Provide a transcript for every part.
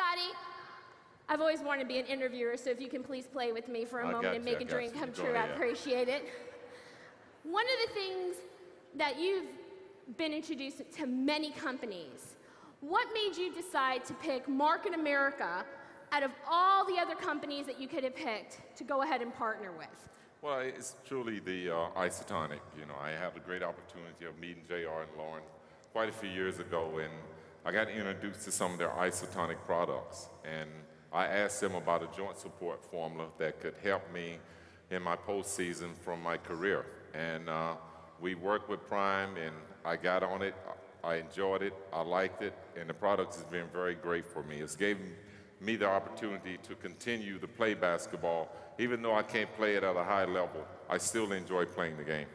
Scottie, I've always wanted to be an interviewer, so if you can please play with me for a moment and make a dream come true, I appreciate it. One of the things that you've been introduced to many companies, what made you decide to pick Market America out of all the other companies that you could have picked to go ahead and partner with? Well, it's truly the isotonic. You know, I had the great opportunity of meeting JR and Lauren quite a few years ago, and I got introduced to some of their isotonic products. And I asked them about a joint support formula that could help me in my postseason from my career. And we worked with Prime, and I got on it. I enjoyed it. I liked it. And the product has been very great for me. It's given me the opportunity to continue to play basketball. Even though I can't play it at a high level, I still enjoy playing the game.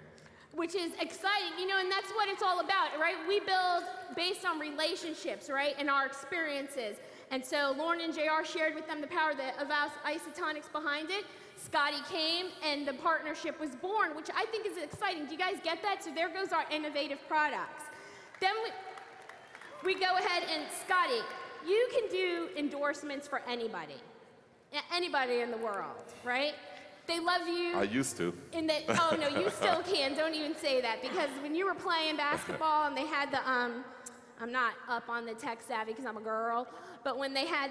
Which is exciting, you know, and that's what it's all about, right? We build based on relationships, right, and our experiences. And so Lauren and JR shared with them the power of isotonics behind it. Scottie came, and the partnership was born, which I think is exciting. Do you guys get that? So there goes our innovative products. Then we go ahead and, Scottie, you can do endorsements for anybody in the world, right? They love you. I used to. Oh, no, you still can. Don't even say that, because when you were playing basketball and they had the, I'm not up on the tech savvy because I'm a girl, but when they had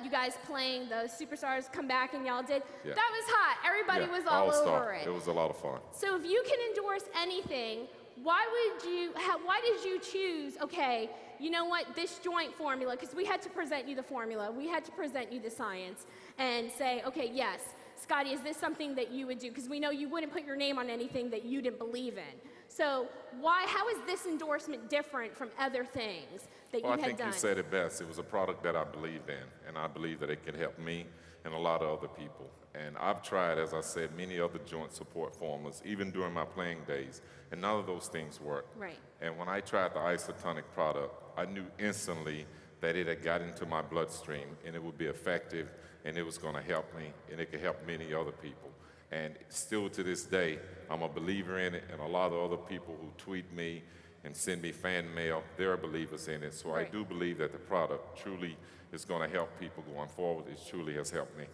you guys playing the Superstars come back and y'all did, that was hot. Everybody was all over it. It was a lot of fun. So if you can endorse anything, why did you choose, okay, you know what, this joint formula, because we had to present you the formula, we had to present you the science, and say, okay, yes, Scottie, is this something that you would do? Because we know you wouldn't put your name on anything that you didn't believe in. So how is this endorsement different from other things that you had done? Well, I think you said it best. It was a product that I believed in, and I believe that it can help me and a lot of other people. And I've tried, as I said, many other joint support formulas, even during my playing days, and none of those things worked. Right. And when I tried the isotonic product, I knew instantly that it had got into my bloodstream, and it would be effective, and it was going to help me, and it could help many other people. And still to this day, I'm a believer in it, and a lot of other people who tweet me and send me fan mail, they're believers in it. So I do believe that the product truly is going to help people going forward. It truly has helped me.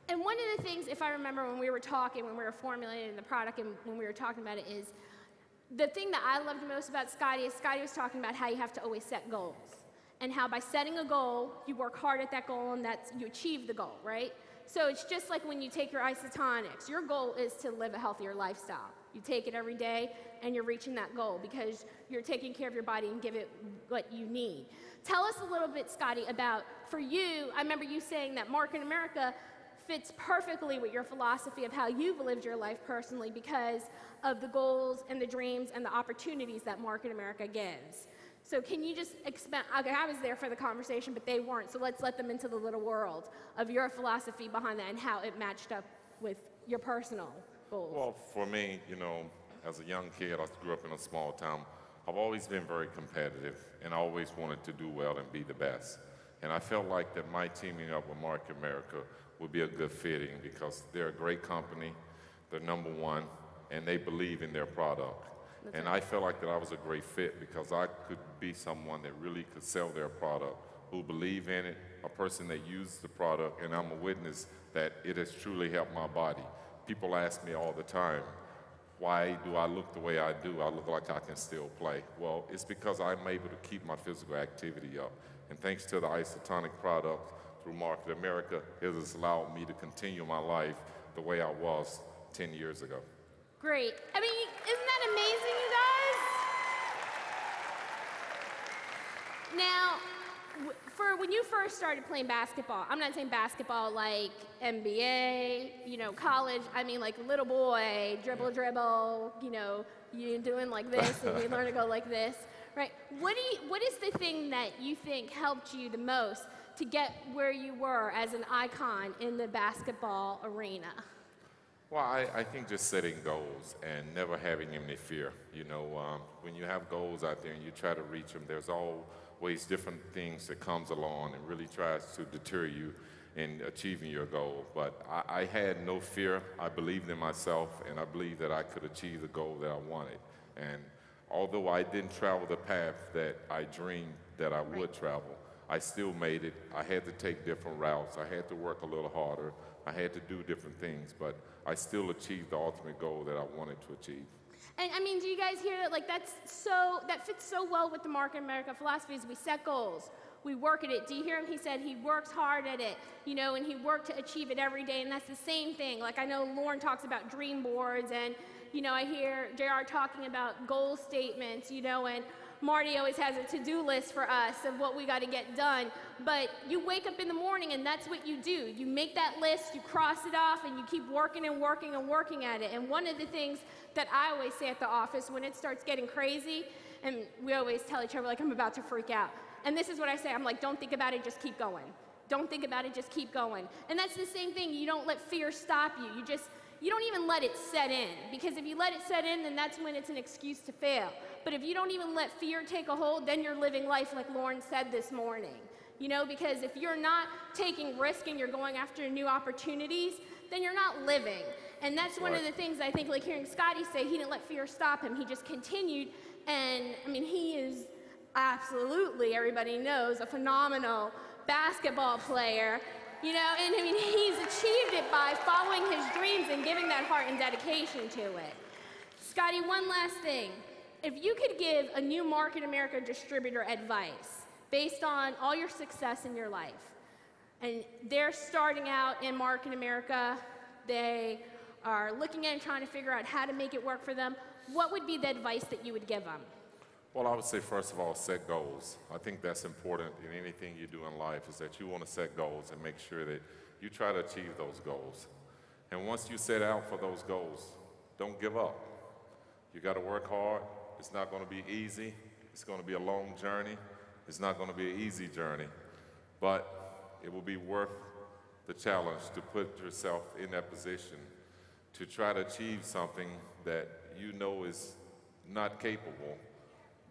And one of the things, if I remember when we were talking, when we were formulating the product and when we were talking about it, is the thing that I loved most about Scottie is Scottie was talking about how you have to always set goals. And how by setting a goal, you work hard at that goal and you achieve the goal, right? So it's just like when you take your isotonics, your goal is to live a healthier lifestyle. You take it every day and you're reaching that goal because you're taking care of your body and give it what you need. Tell us a little bit, Scottie, about, for you, I remember you saying that Market America fits perfectly with your philosophy of how you've lived your life personally because of the goals and the dreams and the opportunities that Market America gives. So can you just expand, okay, I was there for the conversation, but they weren't, so let's let them into the little world of your philosophy behind that and how it matched up with your personal goals. Well, for me, you know, as a young kid, I grew up in a small town. I've always been very competitive and I always wanted to do well and be the best. And I felt like that my teaming up with Market America would be a good fitting because they're a great company, they're #1, and they believe in their product. And I felt like that I was a great fit because I could be someone that really could sell their product, who believe in it, a person that uses the product, and I'm a witness that it has truly helped my body. People ask me all the time, why do I look the way I do? I look like I can still play. Well, it's because I'm able to keep my physical activity up. And thanks to the isotonic product through Market America, it has allowed me to continue my life the way I was 10 years ago. Great. I mean, isn't that amazing, you guys? Now, for when you first started playing basketball, I'm not saying basketball like NBA, you know, college, I mean like little boy, dribble, you know, you doing like this and you learn to go like this, right? What is the thing that you think helped you the most to get where you were as an icon in the basketball arena? Well, I think just setting goals and never having any fear. You know, when you have goals out there and you try to reach them, there's always different things that comes along and really tries to deter you in achieving your goal. But I had no fear. I believed in myself, and I believed that I could achieve the goal that I wanted. And although I didn't travel the path that I dreamed that I would travel, I still made it. I had to take different routes. I had to work a little harder. I had to do different things, but I still achieved the ultimate goal that I wanted to achieve. And I mean, do you guys hear that? Like that fits so well with the Market America philosophy is we set goals. We work at it. Do you hear him? He said he works hard at it, you know, and he worked to achieve it every day. And that's the same thing. Like I know Lauren talks about dream boards, and, you know, I hear JR talking about goal statements, you know, and Marty always has a to-do list for us of what we got to get done. But you wake up in the morning and that's what you do. You make that list, you cross it off, and you keep working and working and working at it. And one of the things that I always say at the office when it starts getting crazy, and we always tell each other, like, I'm about to freak out. And this is what I say. I'm like, don't think about it, just keep going. Don't think about it, just keep going. And that's the same thing. You don't let fear stop you. You don't even let it set in, because if you let it set in, then that's when it's an excuse to fail. But if you don't even let fear take a hold, then you're living life like Lauren said this morning. You know, because if you're not taking risk and you're going after new opportunities, then you're not living. And that's one of the things I think, like hearing Scottie say, he didn't let fear stop him. He just continued, and I mean, he is absolutely, everybody knows, a phenomenal basketball player. You know, and I mean, he's achieved it by following his dreams and giving that heart and dedication to it. Scottie, one last thing. If you could give a new Market America distributor advice based on all your success in your life, and they're starting out in Market America, they are looking at and trying to figure out how to make it work for them, what would be the advice that you would give them? Well, I would say, first of all, set goals. I think that's important in anything you do in life, is that you want to set goals and make sure that you try to achieve those goals. And once you set out for those goals, don't give up. You got to work hard. It's not going to be easy. It's going to be a long journey. It's not going to be an easy journey, but it will be worth the challenge to put yourself in that position to try to achieve something that you know is not capable,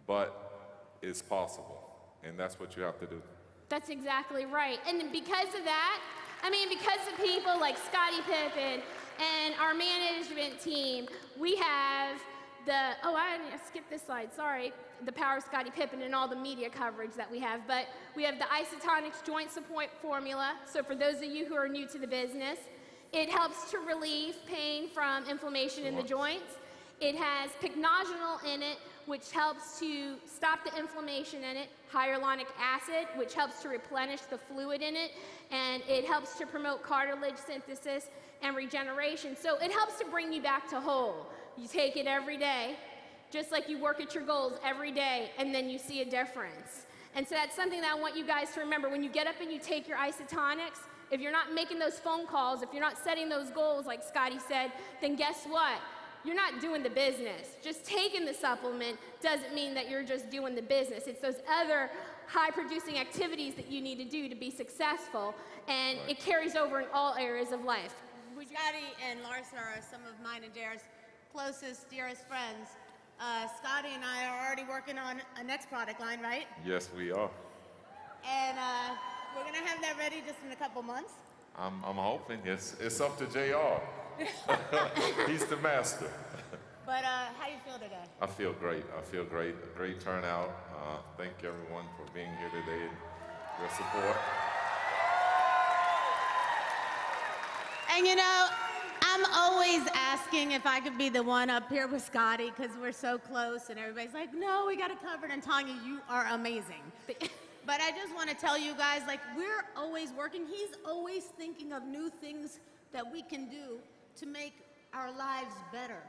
but it's possible, and that's what you have to do. That's exactly right. And because of that, I mean, because of people like Scottie Pippen and our management team, we have I skipped this slide, sorry, the power of Scottie Pippen and all the media coverage that we have, but we have the isotonics joint support formula. So for those of you who are new to the business, it helps to relieve pain from inflammation in the joints. It has pycnogenol in it, which helps to stop the inflammation in it, hyaluronic acid, which helps to replenish the fluid in it, and it helps to promote cartilage synthesis and regeneration. So it helps to bring you back to whole. You take it every day, just like you work at your goals every day, and then you see a difference. And so that's something that I want you guys to remember. When you get up and you take your isotonics, if you're not making those phone calls, if you're not setting those goals like Scottie said, then guess what? You're not doing the business. Just taking the supplement doesn't mean that you're just doing the business. It's those other high-producing activities that you need to do to be successful, and it carries over in all areas of life. Scottie and Larsa are some of mine and JR's closest, dearest friends. Scottie and I are already working on a next product line, right? Yes, we are. And we're going to have that ready just in a couple months. I'm hoping. It's up to JR. He's the master. But how you feel today? I feel great. I feel great. A great turnout. Thank everyone for being here today and your support. And you know, I'm always asking if I could be the one up here with Scottie because we're so close and everybody's like, no, we got it covered. And Tanya, you are amazing. But I just want to tell you guys, like, we're always working. He's always thinking of new things that we can do to make our lives better.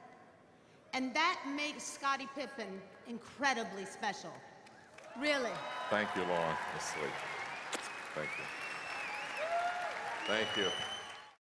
And that makes Scottie Pippen incredibly special. Really. Thank you, Lauren. That's sweet. Thank you. Thank you.